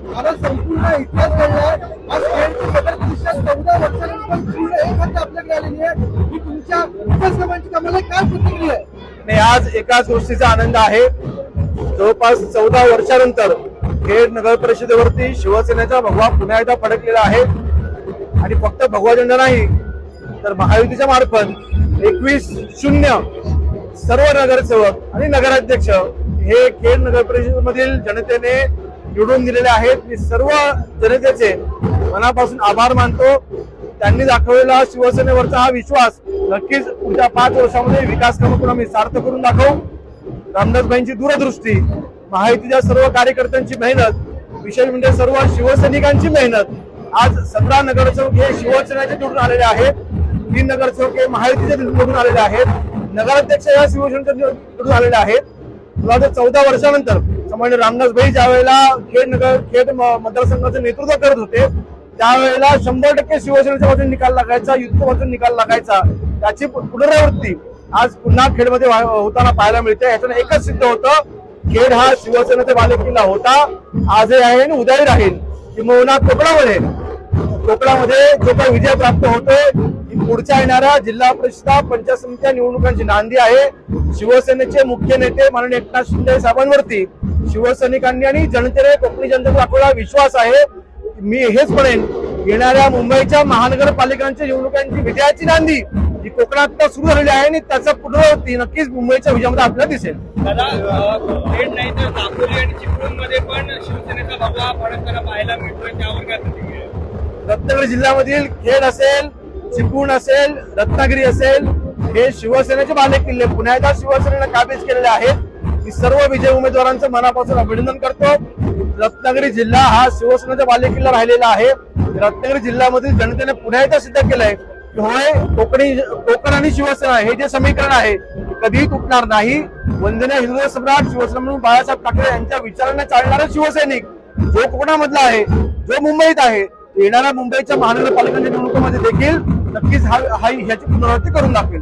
आता संपूर्ण इतिहास घडलाय. आज खेळची नगर परिषद 14 वर्षानंतर पूर्ण एक हात आपल्याकडे आलेली आहे. ही तुमच्या विकासकामांची कामाला काय प्रतिक्रिया आहे? नाही, आज एकाच गोष्टीचा आनंद आहे. जवळपास 14 वर्षानंतर खेड नगर परिषदेवरती शिवसेनेचा भगवा पुन्हा एकदा फडकलेला आहे. आणि फक्त भगवा झेंडा नाही तर महायुतीच्या मार्फत 21-0 सर्व नगरसेवक आणि नगराध्यक्ष हे खेड नगर परिषदेमधील जनतेने निवडून दिलेले आहेत. मी सर्व जनतेचे मनापासून आभार मानतो. त्यांनी दाखवलेला शिवसेनेवरचा हा विश्वास नक्कीच पुढच्या 5 वर्षामध्ये विकास कामं आम्ही सार्थ करून दाखवू. रामदासभाईंची दूरदृष्टी, महायुतीच्या सर्व कार्यकर्त्यांची मेहनत, विशेष म्हणजे सर्व शिवसैनिकांची मेहनत. आज 17 नगरसेवक हे शिवसेनेचे निवडून आलेले आहेत. 3 नगरसेवक हे महायुतीचे निवडून आलेले आहेत. नगराध्यक्ष या शिवसेनेचे निवडून आलेले आहेत. 14 वर्षानंतर सामान्य रामदासभाई ज्या वेळेला खेड मतदारसंघाचं नेतृत्व करत होते त्यावेळेला 100% शिवसेनेच्या बाजूने निकाल लागायचा, युद्ध बाजूने निकाल लागायचा. त्याची पुनरावृत्ती आज पुन्हा खेडमध्ये होताना पाहायला मिळते. यातून एकच सिद्ध होतं, खेड हा शिवसेनेचा बालेकिल्ला होता, आजही आहे आणि उद्याही राहील. किंबहुना कोकणामध्ये जो काही विजय प्राप्त होतोय ही पुढच्या येणाऱ्या जिल्हा परिषद पंचायत समित्या निवडणुकांची नांदी आहे. शिवसेनेचे मुख्य नेते माननीय एकनाथ शिंदे साहेबांवरती शिवसैनिकांनी आणि जनतेने, कोकणी जनतेने दाखवलेला विश्वास आहे. मी हेच म्हणेन, येणाऱ्या मुंबईच्या महानगरपालिकांच्या निवडणुकांची विजयाची नांदी ही कोकणात सुरू झालेली आहे आणि त्याचा पुनरावृत्ती नक्कीच मुंबईच्या विजयामध्ये आपल्याला दिसेल. दादा, खेड नाही तर दापोली आणि चिपळूणमध्ये पण शिवसेनेचा भगवा फडकताना पाहायला मिळतोय, त्यावर काय प्रतिक्रिया? रत्नागिरी जिल्ह्यामधील खेड असेल, चिपळूण असेल, रत्नागिरी असेल, हे शिवसेनेचे बालेकिल्ले पुन्हा एकदा शिवसेनेनं काबीज केलेले आहेत. मी सर्व विजय उमेदवारांचं मनापासून अभिनंदन करतो. रत्नागिरी जिल्हा हा शिवसेनेचा बालेकिल्ला राहिलेला आहे. रत्नागिरी जिल्ह्यामधील जनतेने पुन्हा एकदा सिद्ध केलंय की होय, कोकण आणि शिवसेना हे जे समीकरण आहे कधीही तुटणार नाही. वंदनीय हिंदू सम्राट शिवसेना म्हणून बाळासाहेब ठाकरे यांच्या विचारांना चालणारा शिवसैनिक जो कोकणामधला आहे, जो मुंबईत आहे, येणाऱ्या मुंबईच्या महानगरपालिकांच्या निवडणुकीमध्ये देखील नक्कीच ह्याची पुनरावृत्ती करून दाखवेल.